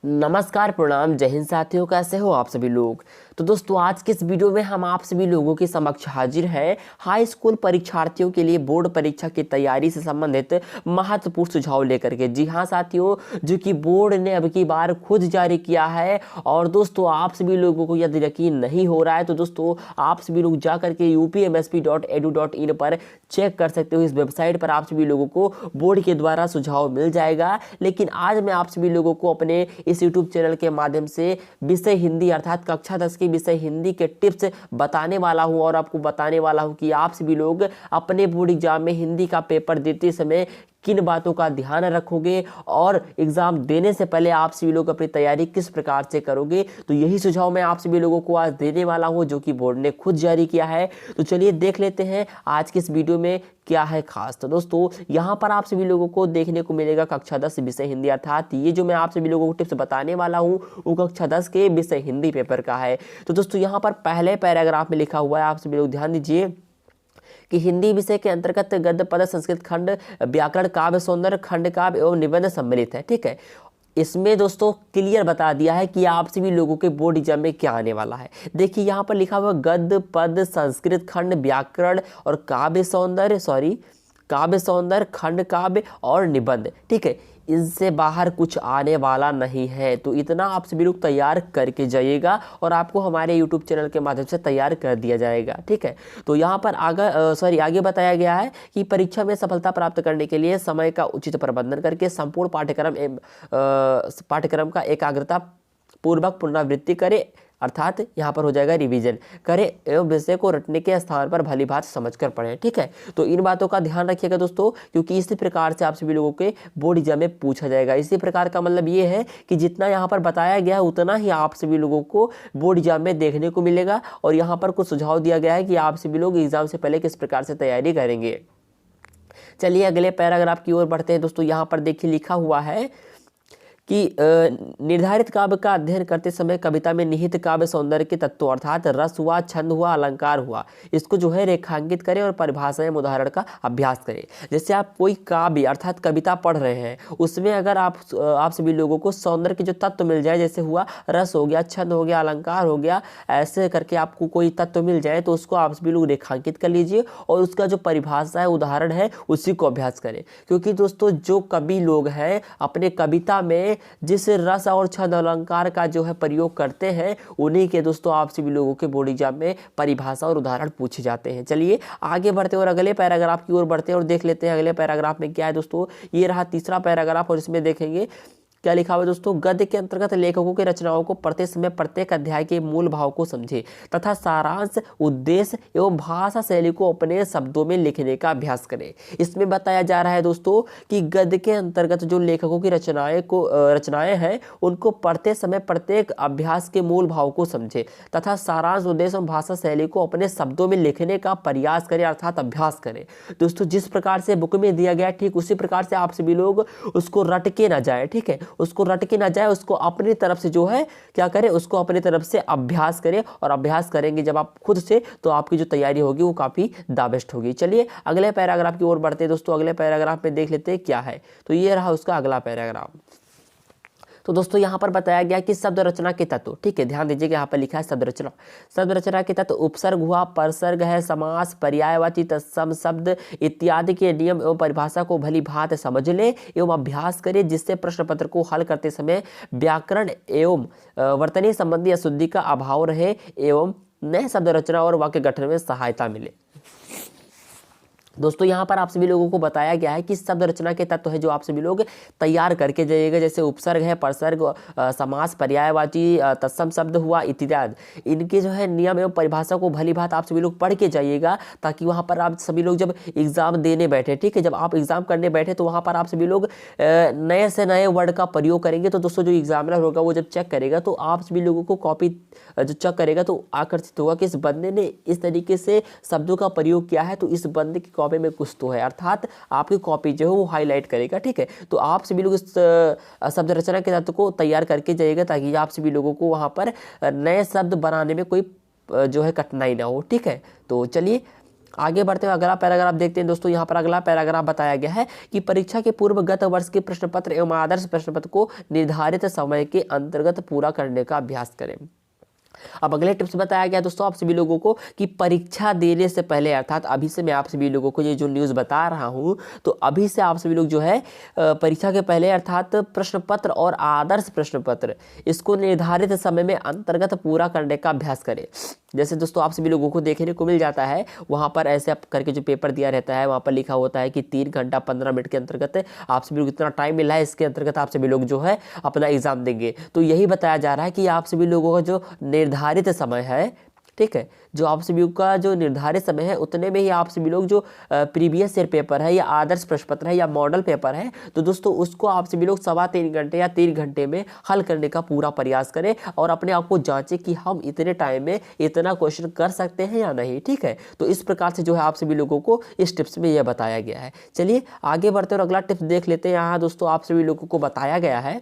नमस्कार, प्रणाम, जय हिंद साथियों। कैसे हो आप सभी लोग। तो दोस्तों आज के इस वीडियो में हम आप सभी लोगों के समक्ष हाजिर हैं हाई स्कूल परीक्षार्थियों के लिए बोर्ड परीक्षा की तैयारी से संबंधित महत्वपूर्ण सुझाव लेकर के। जी हाँ साथियों, जो कि बोर्ड ने अब की बार खुद जारी किया है। और दोस्तों आप सभी लोगों को यदि यकीन नहीं हो रहा है तो दोस्तों आप सभी लोग जा करके upmsp.edu.in पर चेक कर सकते हो। इस वेबसाइट पर आप सभी लोगों को बोर्ड के द्वारा सुझाव मिल जाएगा। लेकिन आज मैं आप सभी लोगों को अपने इस YouTube चैनल के माध्यम से विषय हिंदी अर्थात कक्षा 10 के विषय हिंदी के टिप्स बताने वाला हूं और आपको बताने वाला हूं कि आप सभी लोग अपने बोर्ड एग्जाम में हिंदी का पेपर देते समय किन बातों का ध्यान रखोगे और एग्जाम देने से पहले आप सभी लोग अपनी तैयारी किस प्रकार से करोगे। तो यही सुझाव मैं आप सभी लोगों को आज देने वाला हूं, जो कि बोर्ड ने खुद जारी किया है। तो चलिए देख लेते हैं आज की इस वीडियो में क्या है खास। तो दोस्तों यहाँ पर आप सभी लोगों को देखने को मिलेगा कक्षा 10 विषय हिंदी, अर्थात ये जो मैं आप सभी लोगों को टिप्स बताने वाला हूँ वो कक्षा 10 के विषय हिंदी पेपर का है। तो दोस्तों यहाँ पर पहले पैराग्राफ में लिखा हुआ है, आप सभी लोग ध्यान दीजिए कि हिंदी विषय के अंतर्गत गद्य पद संस्कृत खंड व्याकरण काव्य सौंदर्य खंड काव्य एवं निबंध सम्मिलित है। ठीक है, इसमें दोस्तों क्लियर बता दिया है कि आप सभी लोगों के बोर्ड एग्जाम में क्या आने वाला है। देखिए यहाँ पर लिखा हुआ गद्य पद संस्कृत खंड व्याकरण और काव्य सौंदर्य खंड काव्य और निबंध। ठीक है, इनसे बाहर कुछ आने वाला नहीं है। तो इतना आप सभी लोग तैयार करके जाइएगा और आपको हमारे YouTube चैनल के माध्यम से तैयार कर दिया जाएगा। ठीक है, तो यहाँ पर आगे बताया गया है कि परीक्षा में सफलता प्राप्त करने के लिए समय का उचित प्रबंधन करके संपूर्ण पाठ्यक्रम का एकाग्रता पूर्वक पुनरावृत्ति करें, अर्थात यहाँ पर हो जाएगा रिवीजन करें एवं विषय को रटने के स्थान पर भली भांति समझकर पढ़ें। ठीक है, तो इन बातों का ध्यान रखिएगा दोस्तों, क्योंकि इसी प्रकार से आप सभी लोगों के बोर्ड एग्जाम में पूछा जाएगा। इसी प्रकार का मतलब ये है कि जितना यहाँ पर बताया गया है उतना ही आप सभी लोगों को बोर्ड एग्जाम में देखने को मिलेगा। और यहाँ पर कुछ सुझाव दिया गया है कि आप सभी लोग एग्जाम से पहले किस प्रकार से तैयारी करेंगे। चलिए अगले पैराग्राफ की ओर बढ़ते हैं दोस्तों। यहाँ पर देखिए लिखा हुआ है कि निर्धारित काव्य का अध्ययन करते समय कविता में निहित काव्य सौंदर्य के तत्व अर्थात रस हुआ, छंद हुआ, अलंकार हुआ, इसको जो है रेखांकित करें और परिभाषाएं उदाहरण का अभ्यास करें। जैसे आप कोई काव्य अर्थात कविता पढ़ रहे हैं, उसमें अगर आप सभी लोगों को सौंदर्य के जो तत्व मिल जाए, जैसे हुआ रस हो गया, छंद हो गया, अलंकार हो गया, ऐसे करके आपको कोई तत्व मिल जाए तो उसको आप सभी लोग रेखांकित कर लीजिए और उसका जो परिभाषा है, उदाहरण है, उसी को अभ्यास करें। क्योंकि दोस्तों जो कवि लोग हैं अपने कविता में जिस रस और छंद अलंकार का जो है प्रयोग करते हैं, उन्हीं के दोस्तों आप सभी लोगों के बोर्ड एग्जाम में परिभाषा और उदाहरण पूछे जाते हैं। चलिए आगे बढ़ते हैं और अगले पैराग्राफ की ओर बढ़ते हैं और देख लेते हैं अगले पैराग्राफ में क्या है दोस्तों। ये रहा तीसरा पैराग्राफ और इसमें देखेंगे क्या लिखा हुआ है दोस्तों। गद्य के अंतर्गत लेखकों की रचनाओं को पढ़ते समय प्रत्येक अध्याय के मूल भाव को समझे तथा सारांश, उद्देश्य एवं भाषा शैली को अपने शब्दों में लिखने का अभ्यास करें। इसमें बताया जा रहा है दोस्तों कि गद्य के अंतर्गत जो लेखकों की रचनाएं हैं उनको पढ़ते समय प्रत्येक अभ्यास के मूल भाव को समझे तथा सारांश, उद्देश्य एवं भाषा शैली को अपने शब्दों में लिखने का प्रयास करें अर्थात अभ्यास करें। दोस्तों जिस प्रकार से बुक में दिया गया ठीक उसी प्रकार से आप सभी लोग उसको रट के ना जाए। ठीक है, उसको रट के ना जाए, उसको अपनी तरफ से जो है क्या करें, उसको अपनी तरफ से अभ्यास करें। और अभ्यास करेंगे जब आप खुद से तो आपकी जो तैयारी होगी वो काफी द बेस्ट होगी। चलिए अगले पैराग्राफ की ओर बढ़ते हैं दोस्तों। अगले पैराग्राफ में देख लेते हैं क्या है। तो ये रहा उसका अगला पैराग्राफ। तो दोस्तों यहाँ पर बताया गया कि शब्द रचना के तत्व। ठीक है, ध्यान दीजिएगा यहाँ पर लिखा है शब्द रचना। शब्द रचना के तत्व उपसर्ग हुआ, परसर्ग है, समास, पर्यायवाची, तत्सम शब्द इत्यादि के नियम एवं परिभाषा को भली भांति समझ ले एवं अभ्यास करे, जिससे प्रश्न पत्र को हल करते समय व्याकरण एवं वर्तनी संबंधी अशुद्धि का अभाव रहे एवं नए शब्द रचना और वाक्य गठन में सहायता मिले। दोस्तों यहाँ पर आप सभी लोगों को बताया गया है कि शब्द रचना के तत्व है जो आप सभी लोग तैयार करके जाइएगा। जैसे उपसर्ग है, परसर्ग, समास, पर्यायवाची, तत्सम शब्द हुआ इत्यादि, इनके जो है नियम एवं परिभाषा को भली भांति आप सभी लोग पढ़ के जाइएगा, ताकि वहाँ पर आप सभी लोग जब एग्जाम देने बैठे, ठीक है, जब आप एग्जाम करने बैठे तो वहाँ पर आप सभी लोग नए से नए वर्ड का प्रयोग करेंगे। तो दोस्तों जो एग्जामिनर होगा वो जब चेक करेगा तो आप सभी लोगों को कॉपी जो चेक करेगा तो आकर्षित होगा कि इस बंदे ने इस तरीके से शब्दों का प्रयोग किया है, तो इस बंदे की कॉपी में कुछ तो है, अर्थात आपकी कॉपी जो है वो हाईलाइट करेगा। ठीक है, तो आप सभी लोग इस शब्द रचना के तत्व को तैयार करके जाइएगा, ताकि आप सभी लोगों को वहाँ पर नए शब्द बनाने में कोई जो है कठिनाई ना हो। ठीक है, तो चलिए आगे बढ़ते हुए अगला पैराग्राफ देखते हैं दोस्तों। यहाँ पर अगला पैराग्राफ बताया गया है कि परीक्षा के पूर्व गत वर्ष के प्रश्न पत्र एवं आदर्श प्रश्न पत्र को निर्धारित समय के अंतर्गत पूरा करने का अभ्यास करें। अब अगले टिप्स बताया गया दोस्तों आप सभी लोगों को कि परीक्षा देने से पहले, अर्थात अभी से मैं आप सभी लोगों को ये जो न्यूज़ बता रहा हूं, तो अभी से आप सभी लोग जो है परीक्षा के पहले अर्थात प्रश्न पत्र और आदर्श प्रश्न पत्र इसको निर्धारित समय में अंतर्गत पूरा करने का अभ्यास करें। जैसे दोस्तों आप सभी लोगों को देखने को मिल जाता है, वहाँ पर ऐसे आप करके जो पेपर दिया रहता है वहाँ पर लिखा होता है कि 3 घंटा 15 मिनट के अंतर्गत आप सभी लोग इतना टाइम मिला है, इसके अंतर्गत आप सभी लोग जो है अपना एग्जाम देंगे। तो यही बताया जा रहा है कि आप सभी लोगों का जो निर्धारित समय है, ठीक है, जो आप सभी का जो निर्धारित समय है उतने में ही आप सभी लोग जो प्रीवियस ईयर पेपर है या आदर्श प्रश्न पत्र है या मॉडल पेपर है, तो दोस्तों उसको आप सभी लोग 3.25 घंटे या 3 घंटे में हल करने का पूरा प्रयास करें और अपने आप को जांचें कि हम इतने टाइम में इतना क्वेश्चन कर सकते हैं या नहीं। ठीक है, तो इस प्रकार से जो है आप सभी लोगों को इस टिप्स में यह बताया गया है। चलिए आगे बढ़ते और अगला टिप्स देख लेते हैं। यहाँ दोस्तों आप सभी लोगों को बताया गया है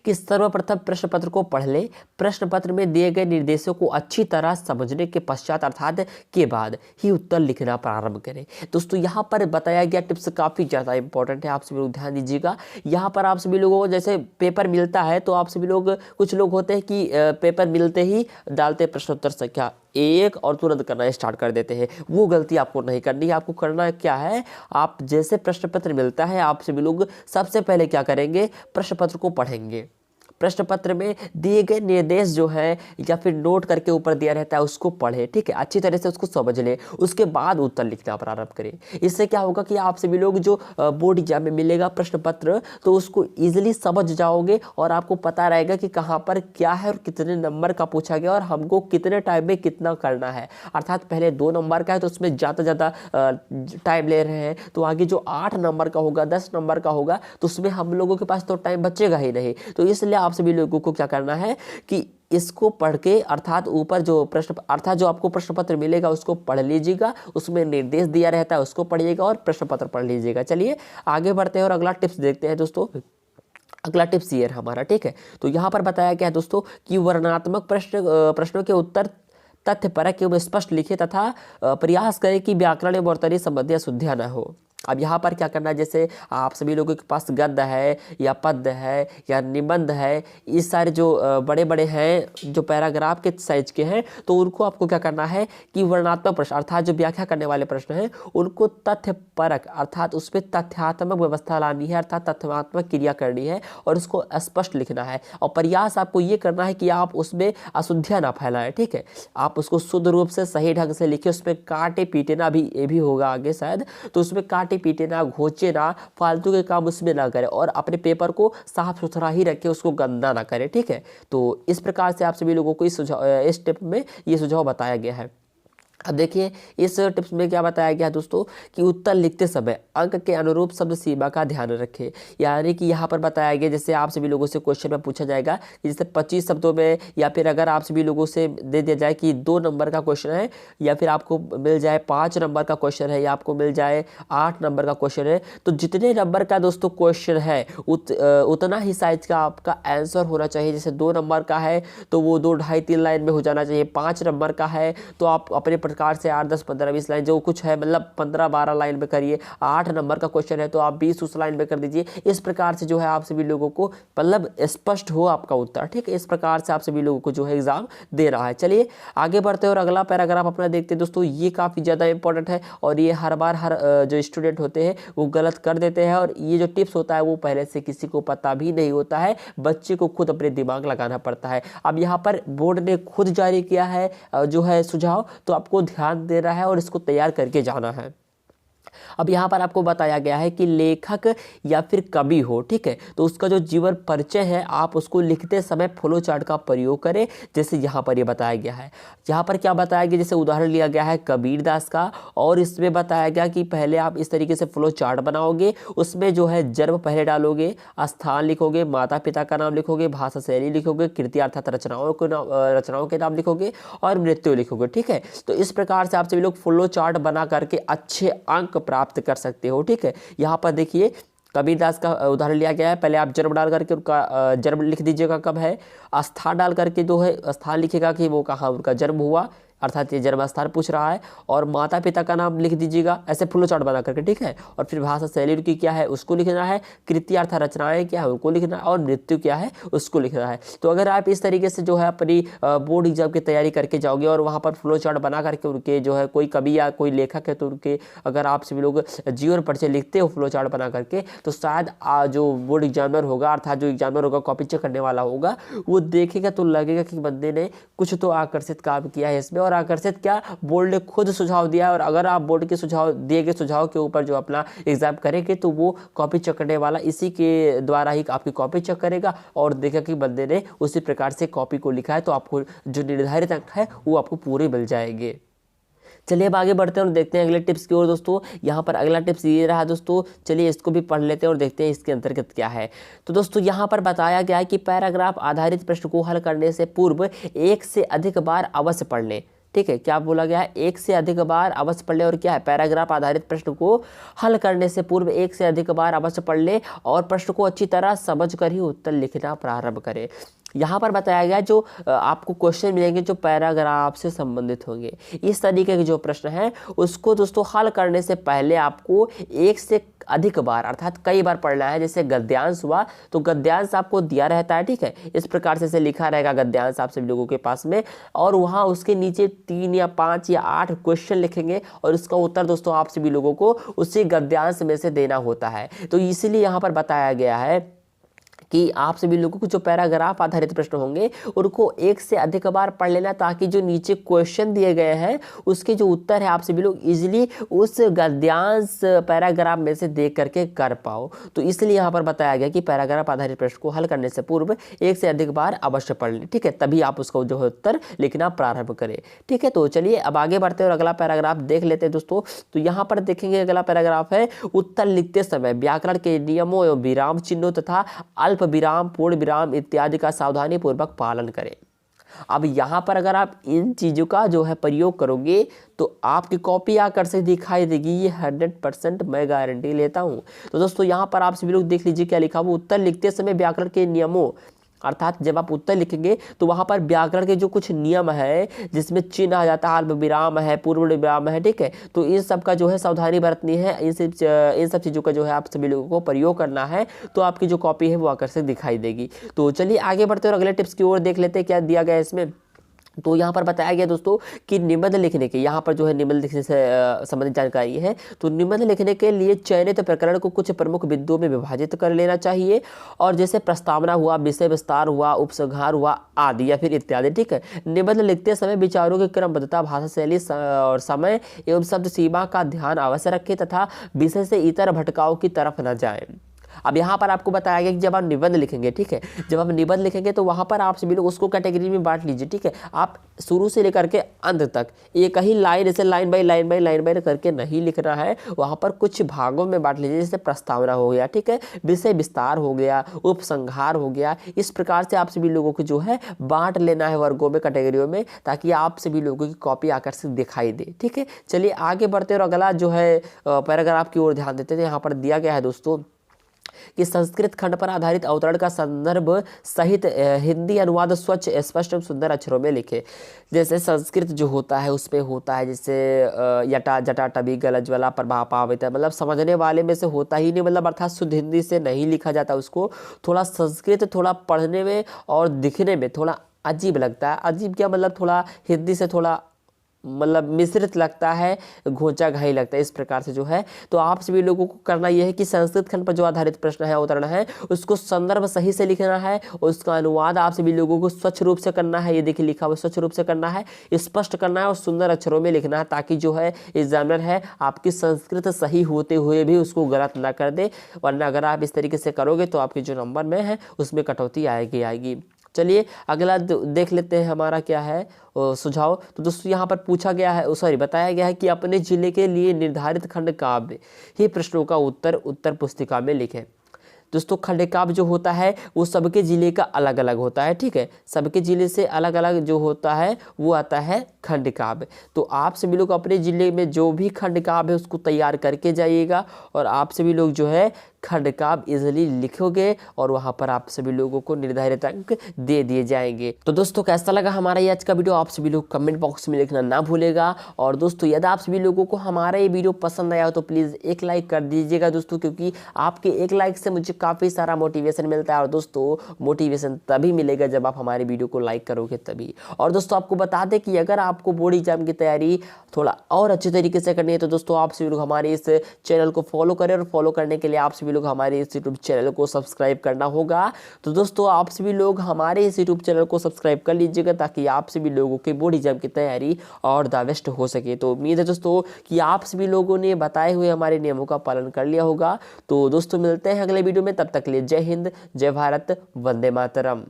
कि सर्वप्रथम प्रश्न पत्र को पढ़ ले, प्रश्न पत्र में दिए गए निर्देशों को अच्छी तरह समझने के पश्चात अर्थात के बाद ही उत्तर लिखना प्रारंभ करें। दोस्तों यहाँ पर बताया गया टिप्स काफ़ी ज़्यादा इंपॉर्टेंट है, आप सभी लोग ध्यान दीजिएगा। यहाँ पर आप सभी लोगों को जैसे पेपर मिलता है तो आप सभी लोग, कुछ लोग होते हैं कि पेपर मिलते ही डालते प्रश्नोत्तर संख्या 1 और तुरंत करना स्टार्ट कर देते हैं। वो गलती आपको नहीं करनी है। आपको करना क्या है, आप जैसे प्रश्न पत्र मिलता है आप सभी लोग सबसे पहले क्या करेंगे, प्रश्न पत्र को पढ़ेंगे। प्रश्न पत्र में दिए गए निर्देश जो है या फिर नोट करके ऊपर दिया रहता है उसको पढ़े, ठीक है, अच्छी तरह से उसको समझ लें, उसके बाद उत्तर लिखना प्रारंभ करें। इससे क्या होगा कि आप सभी लोग जो बोर्ड एग्जाम में मिलेगा प्रश्न पत्र तो उसको ईजिली समझ जाओगे और आपको पता रहेगा कि कहाँ पर क्या है और कितने नंबर का पूछा गया और हमको कितने टाइम में कितना करना है। अर्थात पहले 2 नंबर का है तो उसमें ज़्यादा टाइम ले रहे हैं, तो आगे जो 8 नंबर का होगा 10 नंबर का होगा तो उसमें हम लोगों के पास तो टाइम बचेगा ही नहीं। तो इसलिए आप सभी लोगों को क्या करना है कि इसको पढ़ के अर्थात ऊपर जो प्रश्न अर्थात जो आपको प्रश्न पत्र मिलेगा उसको पढ़ लीजिएगा, उसमें निर्देश दिया रहता है उसको पढ़िएगा और प्रश्न पत्र पढ़ लीजिएगा। चलिए आगे बढ़ते हैं और अगला टिप्स देखते हैं दोस्तों। अगला टिप्स ये है हमारा, ठीक है, तो यहाँ पर बताया गया है दोस्तों कि वर्णनात्मक प्रश्नों के उत्तर तथ्यपरक एवं स्पष्ट लिखे तथा प्रयास करें कि व्याकरण एवं वर्तनी संबंधी अशुद्धियां न हो। अब यहाँ पर क्या करना है, जैसे आप सभी लोगों के पास गद्य है या पद्य है या निबंध है, इस सारे जो बड़े बड़े हैं जो पैराग्राफ के साइज के हैं, तो उनको आपको क्या करना है कि वर्णनात्मक प्रश्न अर्थात जो व्याख्या करने वाले प्रश्न हैं उनको तथ्यपरक अर्थात उसमें तथ्यात्मक व्यवस्था लानी है, अर्थात तथ्यात्मक क्रिया करनी है और उसको स्पष्ट लिखना है। और प्रयास आपको ये करना है कि आप उसमें अशुद्धियाँ ना फैलाएं, ठीक है, आप उसको शुद्ध रूप से सही ढंग से लिखिए, उसमें काटे पीटे ना, भी ये भी होगा आगे शायद, तो उसमें काटे पीटे ना, घोचे ना, फालतू के काम उसमें ना करें और अपने पेपर को साफ सुथरा ही रखें, उसको गंदा ना करें, ठीक है। तो इस प्रकार से आप सभी लोगों को इस टिप में ये सुझाव बताया गया है। अब देखिए इस टिप्स में क्या बताया गया है दोस्तों कि उत्तर लिखते समय अंक के अनुरूप शब्द सीमा का ध्यान रखें। यानी कि यहाँ पर बताया गया, जैसे आप सभी लोगों से क्वेश्चन में पूछा जाएगा कि जैसे 25 शब्दों में, या फिर अगर आप सभी लोगों से दे दिया जाए कि 2 नंबर का क्वेश्चन है या फिर आपको मिल जाए 5 नंबर का क्वेश्चन है या आपको मिल जाए 8 नंबर का क्वेश्चन है, तो जितने नंबर का दोस्तों क्वेश्चन है उतना ही साइज का आपका आंसर होना चाहिए। जैसे 2 नंबर का है तो वो 2 ढाई 3 लाइन में हो जाना चाहिए, 5 नंबर का है तो आप अपने प्रकार से 8 10 15 20 लाइन जो कुछ है मतलब 15 12 लाइन में करिए। 8 नंबर का क्वेश्चन है तो आप 20 उस लाइन में कर दीजिए। इस प्रकार से जो है आप सभी लोगों को मतलब स्पष्ट हो आपका उत्तर, ठीक है, इस प्रकार से आप सभी लोगों को जो है एग्जाम दे रहा है। चलिए आगे बढ़ते हैं और अगला पैराग्राफ अपना देखते हैं दोस्तों। ये काफ़ी ज़्यादा इंपॉर्टेंट है और ये हर बार हर जो स्टूडेंट होते हैं वो गलत कर देते हैं और ये जो टिप्स होता है वो पहले से किसी को पता भी नहीं होता है, बच्चे को खुद अपने दिमाग लगाना पड़ता है। अब यहाँ पर बोर्ड ने खुद जारी किया है जो है सुझाव, तो आपको ध्यान दे रहा है और इसको तैयार करके जाना है। अब यहाँ पर आपको बताया गया है कि लेखक या फिर कवि हो, ठीक है, तो उसका जो जीवन परिचय है आप उसको लिखते समय फ्लो चार्ट का प्रयोग करें, जैसे यहाँ पर ये बताया गया है। यहाँ पर क्या बताया गया, जैसे उदाहरण लिया गया है कबीर दास का और इसमें बताया गया कि पहले आप इस तरीके से फ्लो चार्ट बनाओगे, उसमें जो है जन्म पहले डालोगे, स्थान लिखोगे, माता पिता का नाम लिखोगे, भाषा शैली लिखोगे, कृति अर्थात रचनाओं के नाम लिखोगे और मृत्यु लिखोगे, ठीक है। तो इस प्रकार से आप सभी लोग फ्लो चार्ट बना करके अच्छे अंक प्राप्त कर सकते हो, ठीक है। यहाँ पर देखिए कबीरदास का उदाहरण लिया गया है, पहले आप जन्म डाल करके उनका जन्म लिख दीजिएगा कब है, स्थान डाल करके जो है स्थान लिखेगा कि वो कहाँ उनका जन्म हुआ, अर्थात ये जन्म स्थान पूछ रहा है, और माता पिता का नाम लिख दीजिएगा ऐसे फ्लो चार्ट बना करके, ठीक है। और फिर भाषा शैली उनकी क्या है उसको लिखना है, कृति अर्थात रचनाएं क्या है उनको लिखना है, और मृत्यु क्या है उसको लिखना है। तो अगर आप इस तरीके से जो है अपनी बोर्ड एग्जाम की तैयारी करके जाओगे और वहाँ पर फ्लो चार्ट बना करके उनके जो है कोई कवि या कोई लेखक है तो उनके अगर आप सभी लोग जीवन परिचय लिखते हो फ्लो चार्ट बना करके, तो शायद जो बोर्ड एग्जामिनर होगा अर्थात जो एग्जामिनर होगा कॉपी चेक करने वाला होगा वो देखेगा तो लगेगा कि बंदे ने कुछ तो आकर्षित काम किया है इसमें, और आकर्षित क्या बोर्ड ने खुद सुझाव दिया है। और अगर आप बोर्ड के सुझाव दिए गए सुझाव के ऊपर जो अपना एग्जाम करेंगे तो वो कॉपी चेक करने वाला इसी के द्वारा ही आपकी कॉपी चेक करेगा और देखेगा कि बंदे ने उसी प्रकार से कॉपी को लिखा है, तो आपको जो निर्धारित अंक है वो आपको पूरे मिल जाएंगे। चलिए अब आगे बढ़ते हैं और देखते हैं अगले टिप्स की ओर दोस्तों। यहाँ पर अगला टिप्स ये रहा दोस्तों, चलिए इसको भी पढ़ लेते हैं और देखते हैं इसके अंतर्गत क्या है। तो दोस्तों यहाँ पर बताया गया है कि पैराग्राफ आधारित प्रश्न को हल करने से पूर्व एक से अधिक बार अवश्य पढ़ लें। ठीक है, क्या बोला गया है, एक से अधिक बार अवश्य पढ़ ले। और क्या है, पैराग्राफ आधारित प्रश्न को हल करने से पूर्व एक से अधिक बार अवश्य पढ़ ले और प्रश्न को अच्छी तरह समझ कर ही उत्तर लिखना प्रारंभ करें। यहाँ पर बताया गया जो आपको क्वेश्चन मिलेंगे जो पैराग्राफ से संबंधित होंगे, इस तरीके के जो प्रश्न हैं उसको दोस्तों हल करने से पहले आपको एक से अधिक बार अर्थात कई बार पढ़ना है। जैसे गद्यांश हुआ तो गद्यांश आपको दिया रहता है, ठीक है, इस प्रकार से लिखा रहेगा गद्यांश आप सभी लोगों के पास में, और वहाँ उसके नीचे 3 या 5 या 8 क्वेश्चन लिखेंगे और उसका उत्तर दोस्तों आप सभी लोगों को उसी गद्यांश में से देना होता है। तो इसीलिए यहाँ पर बताया गया है कि आप सभी लोगों को जो पैराग्राफ आधारित प्रश्न होंगे उनको एक से अधिक बार पढ़ लेना, ताकि जो नीचे क्वेश्चन दिए गए हैं उसके जो उत्तर है आप सभी लोग इजीली उस गद्यांश पैराग्राफ में से देख करके कर पाओ। तो इसलिए यहाँ पर बताया गया कि पैराग्राफ आधारित प्रश्न को हल करने से पूर्व एक से अधिक बार अवश्य पढ़ लें, ठीक है, तभी आप उसका जो है उत्तर लिखना प्रारंभ करें। ठीक है, तो चलिए अब आगे बढ़ते हैं और अगला पैराग्राफ देख लेते हैं दोस्तों। तो यहाँ पर देखेंगे अगला पैराग्राफ है, उत्तर लिखते समय व्याकरण के नियमों एवं विराम चिन्हों तथा अल्प विराम पूर्ण विराम इत्यादि का सावधानी पूर्वक पालन करें। अब यहाँ पर अगर आप इन चीज़ों का जो है प्रयोग करोगे तो आपकी कॉपी आकर से दिखाई देगी, ये 100% मैं गारंटी लेता हूँ। तो दोस्तों यहाँ पर आप सभी लोग देख लीजिए क्या लिखा हुआ, उत्तर लिखते समय व्याकरण के नियमों अर्थात जब आप उत्तर लिखेंगे तो वहाँ पर व्याकरण के जो कुछ नियम है जिसमें चिन्ह आ जाता है, अल्प विराम है, पूर्ण विराम है, ठीक है, तो इन सब का जो है सावधानी बरतनी है, इन सब चीज़ों का जो है आप सभी लोगों को प्रयोग करना है, तो आपकी जो कॉपी है वो आकर्षक दिखाई देगी। तो चलिए आगे बढ़ते हैं और अगले टिप्स की ओर देख लेते हैं क्या दिया गया है इसमें। तो यहाँ पर बताया गया दोस्तों कि निबंध लिखने के, यहाँ पर जो है निबंध लिखने से संबंधित जानकारी है। तो निबंध लिखने के लिए चयनित प्रकरण को कुछ प्रमुख बिंदुओं में विभाजित कर लेना चाहिए, और जैसे प्रस्तावना हुआ, विषय विस्तार हुआ, उपसंहार हुआ आदि या फिर इत्यादि, ठीक है। निबंध लिखते समय विचारों की क्रमबद्धता, भाषा शैली और समय एवं शब्द सीमा का ध्यान अवश्य रखें तथा विषय से इतर भटकाव की तरफ न जाएं। अब यहाँ पर आपको बताया गया कि जब आप निबंध लिखेंगे, ठीक है, जब आप निबंध लिखेंगे तो वहाँ पर आप सभी लोग उसको कैटेगरी में बांट लीजिए, ठीक है। आप शुरू से लेकर के अंत तक एक ही लाइन, जैसे लाइन बाय लाइन करके नहीं लिखना है, वहाँ पर कुछ भागों में बांट लीजिए। जैसे प्रस्तावना हो गया, ठीक है, विषय विस्तार हो गया, उपसंहार हो गया, इस प्रकार से आप सभी लोगों को जो है बांट लेना है वर्गों में, कैटेगरियों में, ताकि आप सभी लोगों की कॉपी आकर्षित दिखाई दे। ठीक है, चलिए आगे बढ़ते और अगला जो है पैराग्राफ की ओर ध्यान देते हैं। यहाँ पर दिया गया है दोस्तों कि संस्कृत खंड पर आधारित अवतरण का संदर्भ सहित हिंदी अनुवाद स्वच्छ स्पष्ट एवं सुंदर अक्षरों में लिखे। जैसे संस्कृत जो होता है उसमें होता है जैसे यटा जटा टबी गल ज्वला प्रभा पावित, मतलब समझने वाले में से होता ही नहीं, मतलब अर्थात शुद्ध हिंदी से नहीं लिखा जाता उसको। थोड़ा संस्कृत थोड़ा पढ़ने में और दिखने में थोड़ा अजीब लगता है। अजीब क्या मतलब, थोड़ा हिंदी से थोड़ा मतलब मिश्रित लगता है, घोंचा घाई लगता है, इस प्रकार से जो है। तो आप सभी लोगों को करना यह है कि संस्कृत खंड पर जो आधारित प्रश्न है, अवतरण है, उसको संदर्भ सही से लिखना है, और उसका अनुवाद आप सभी लोगों को स्वच्छ रूप से करना है। ये देखिए लिखा हुआ स्वच्छ रूप से करना है, स्पष्ट करना है और सुंदर अक्षरों में लिखना है, ताकि जो है एग्जामिनर है आपकी संस्कृत सही होते हुए भी उसको गलत ना कर दे। वरना अगर आप इस तरीके से करोगे तो आपके जो नंबर में है उसमें कटौती आएगी। चलिए अगला देख लेते हैं हमारा क्या है सुझाव। तो दोस्तों यहाँ पर पूछा गया है, बताया गया है कि अपने जिले के लिए निर्धारित खंड काव्य ही प्रश्नों का उत्तर पुस्तिका में लिखें। दोस्तों खंड काव्य जो होता है वो सबके जिले का अलग अलग होता है, ठीक है, सबके जिले से अलग अलग जो होता है वो आता है खंड काव्य। तो आप सभी लोग अपने जिले में जो भी खंड काव्य है उसको तैयार करके जाइएगा, और आप सभी लोग जो है खंड का आप इजिली लिखोगे और वहाँ पर आप सभी लोगों को निर्धारित अंक दे दिए जाएंगे। तो दोस्तों कैसा लगा हमारा ये आज का वीडियो आप सभी लोग कमेंट बॉक्स में लिखना ना भूलेगा। और दोस्तों यदि आप सभी लोगों को हमारा ये वीडियो पसंद आया हो तो प्लीज़ एक लाइक कर दीजिएगा दोस्तों, क्योंकि आपके एक लाइक से मुझे काफ़ी सारा मोटिवेशन मिलता है। और दोस्तों मोटिवेशन तभी मिलेगा जब आप हमारे वीडियो को लाइक करोगे तभी। और दोस्तों आपको बता दें कि अगर आपको बोर्ड एग्जाम की तैयारी थोड़ा और अच्छे तरीके से करनी है तो दोस्तों आप सभी लोग हमारे इस चैनल को फॉलो करें, और फॉलो करने के लिए आप सभी लोग हमारे इस यूट्यूब चैनल को सब्सक्राइब करना होगा। तो दोस्तों आप सभी लोग हमारे इस यूट्यूब चैनल को सब्सक्राइब कर लीजिएगा ताकि आप सभी लोगों के बोर्ड एग्जाम की तैयारी और द बेस्ट हो सके। तो उम्मीद है दोस्तों कि आप सभी लोगों ने बताए हुए हमारे नियमों का पालन कर लिया होगा। तो दोस्तों मिलते हैं अगले वीडियो में, तब तक के लिए जय हिंद, जय भारत, वंदे मातरम।